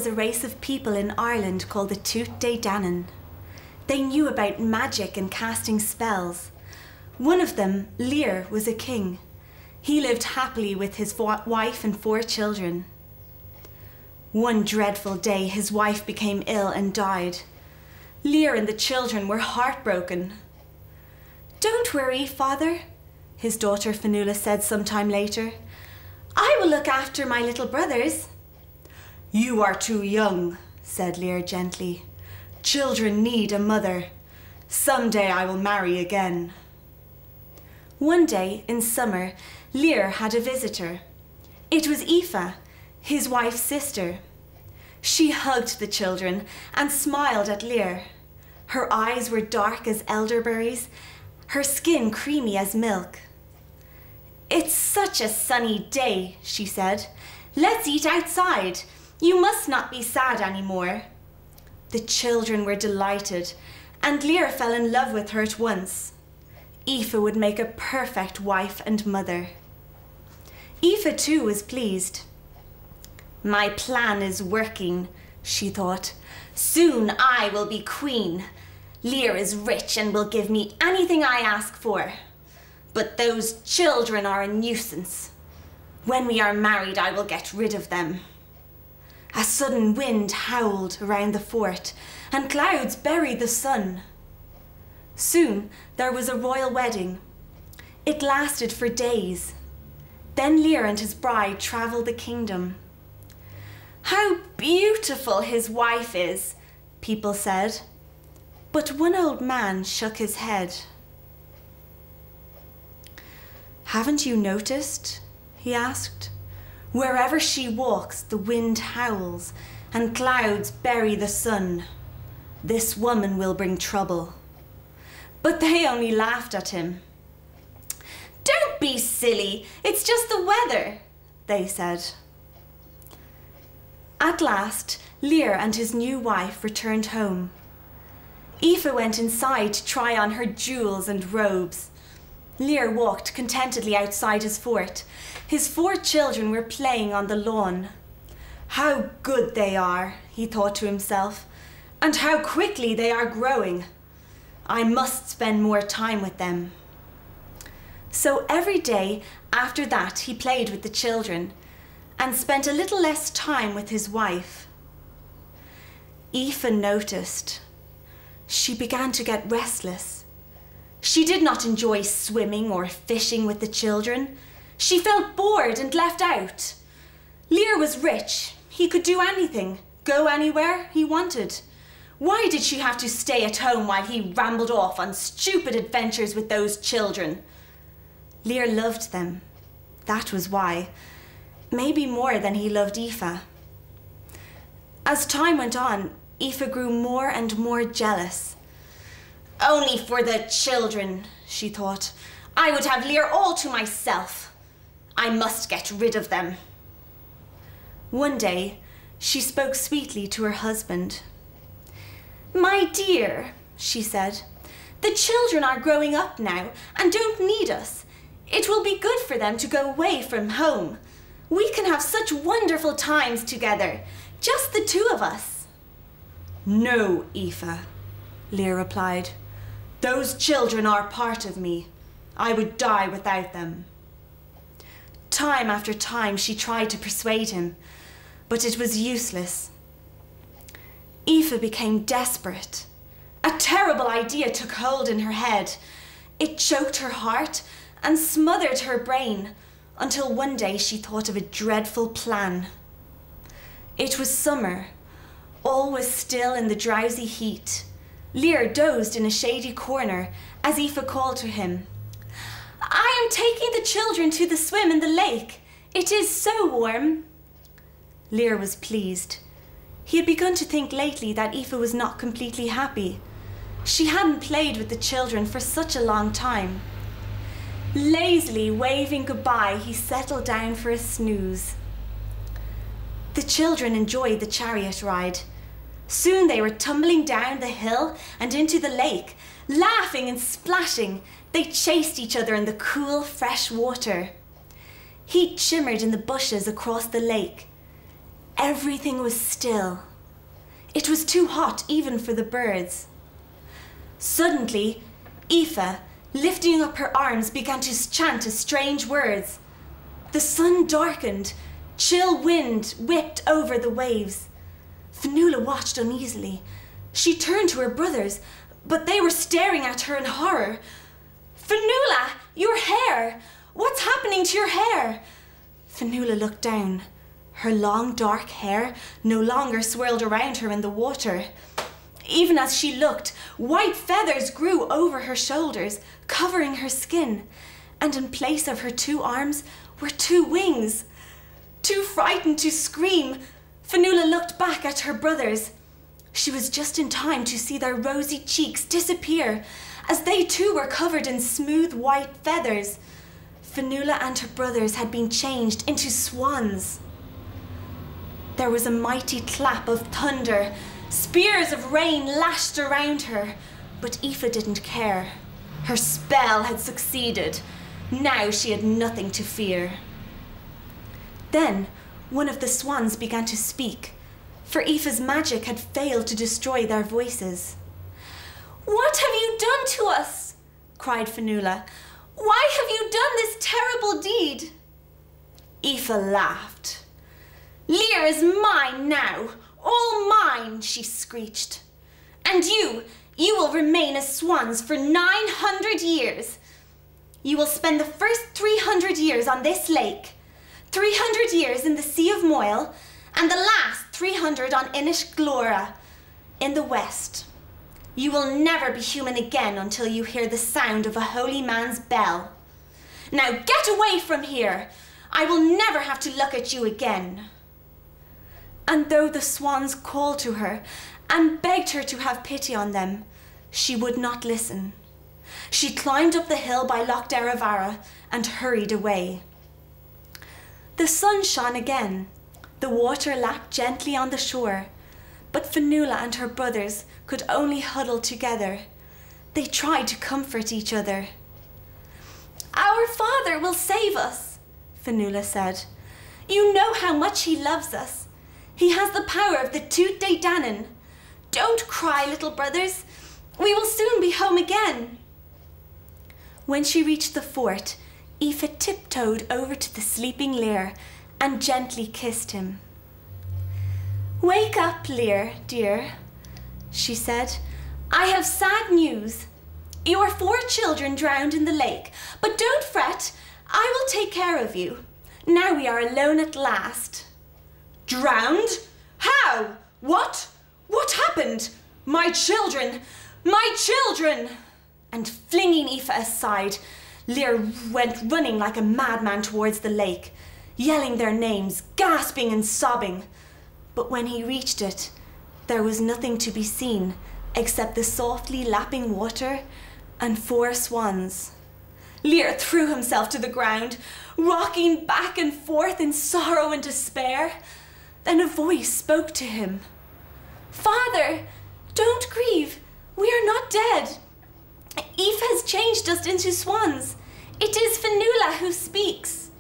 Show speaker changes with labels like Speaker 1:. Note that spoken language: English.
Speaker 1: was a race of people in Ireland called the Tuat De Danann. They knew about magic and casting spells. One of them, Lir, was a king. He lived happily with his wife and 4 children. One dreadful day, his wife became ill and died. Lir and the children were heartbroken. "Don't worry, father," his daughter Fionnuala said sometime later. "I will look after my little brothers." "You are too young," said Lir gently. "Children need a mother. Someday I will marry again." One day in summer, Lir had a visitor. It was Aoife, his wife's sister. She hugged the children and smiled at Lir. Her eyes were dark as elderberries, her skin creamy as milk. "It's such a sunny day," she said. "Let's eat outside. You must not be sad anymore." The children were delighted, and Lir fell in love with her at once. Aoife would make a perfect wife and mother. Aoife too was pleased. "My plan is working," she thought. "Soon I will be queen. Lir is rich and will give me anything I ask for. But those children are a nuisance. When we are married, I will get rid of them." A sudden wind howled around the fort, and clouds buried the sun. Soon there was a royal wedding. It lasted for days. Then Lir and his bride travelled the kingdom. "How beautiful his wife is," people said. But one old man shook his head. "Haven't you noticed?" he asked. "Wherever she walks, the wind howls, and clouds bury the sun. This woman will bring trouble." But they only laughed at him. "Don't be silly, it's just the weather," they said. At last, Lir and his new wife returned home. Aoife went inside to try on her jewels and robes. Lir walked contentedly outside his fort. His 4 children were playing on the lawn. "How good they are," he thought to himself, "and how quickly they are growing. I must spend more time with them." So every day after that he played with the children and spent a little less time with his wife. Aoife noticed. She began to get restless. She did not enjoy swimming or fishing with the children. She felt bored and left out. Lir was rich. He could do anything, go anywhere he wanted. Why did she have to stay at home while he rambled off on stupid adventures with those children? Lir loved them. That was why. Maybe more than he loved Aoife. As time went on, Aoife grew more and more jealous. "Only for the children," she thought. "I would have Lir all to myself. I must get rid of them." One day, she spoke sweetly to her husband. "My dear," she said, "the children are growing up now and don't need us. It will be good for them to go away from home. We can have such wonderful times together, just the 2 of us." "No, Aoife," Lir replied. "Those children are part of me. I would die without them." Time after time she tried to persuade him, but it was useless. Aoife became desperate. A terrible idea took hold in her head. It choked her heart and smothered her brain until one day she thought of a dreadful plan. It was summer. All was still in the drowsy heat. Lir dozed in a shady corner as Aoife called to him. "I am taking the children to the swim in the lake. It is so warm." Lir was pleased. He had begun to think lately that Aoife was not completely happy. She hadn't played with the children for such a long time. Lazily waving goodbye, he settled down for a snooze. The children enjoyed the chariot ride. Soon they were tumbling down the hill and into the lake, laughing and splashing. They chased each other in the cool, fresh water. Heat shimmered in the bushes across the lake. Everything was still. It was too hot even for the birds. Suddenly, Aoife, lifting up her arms, began to chant strange words. The sun darkened. Chill wind whipped over the waves. Fionnuala watched uneasily. She turned to her brothers, but they were staring at her in horror. "Fionnuala, your hair! What's happening to your hair?" Fionnuala looked down. Her long dark hair no longer swirled around her in the water. Even as she looked, white feathers grew over her shoulders, covering her skin, and in place of her 2 arms were 2 wings. Too frightened to scream, Fionnuala looked back at her brothers. She was just in time to see their rosy cheeks disappear as they too were covered in smooth white feathers. Fionnuala and her brothers had been changed into swans. There was a mighty clap of thunder. Spears of rain lashed around her, but Aoife didn't care. Her spell had succeeded. Now she had nothing to fear. Then one of the swans began to speak, for Aoife's magic had failed to destroy their voices. "What have you done to us?" cried Fionnuala. "Why have you done this terrible deed?" Aoife laughed. "Lir is mine now, all mine," she screeched. "And you will remain as swans for 900 years. You will spend the first 300 years on this lake, 300 years in the Sea of Moyle, and the last 300 on Inish Glora in the west. You will never be human again until you hear the sound of a holy man's bell. Now get away from here. I will never have to look at you again." And though the swans called to her and begged her to have pity on them, she would not listen. She climbed up the hill by Loch Derravara and hurried away. The sun shone again. The water lapped gently on the shore, but Fionnuala and her brothers could only huddle together. They tried to comfort each other. "Our father will save us," Fionnuala said. "You know how much he loves us. He has the power of the Tút De Danann. Don't cry, little brothers. We will soon be home again." When she reached the fort, Aoife tiptoed over to the sleeping Lir and gently kissed him. "Wake up, Lir, dear," she said. "I have sad news. Your 4 children drowned in the lake, but don't fret. I will take care of you. Now we are alone at last."
Speaker 2: "Drowned? How? What? What happened? My children! My children!"
Speaker 1: And flinging Aoife aside, Lir went running like a madman towards the lake, yelling their names, gasping and sobbing. But when he reached it, there was nothing to be seen except the softly lapping water and 4 swans. Lir threw himself to the ground, rocking back and forth in sorrow and despair. Then a voice spoke to him. "Father, don't grieve. We are not dead. Aoife has changed us into swans. It is Fionnuala who speaks."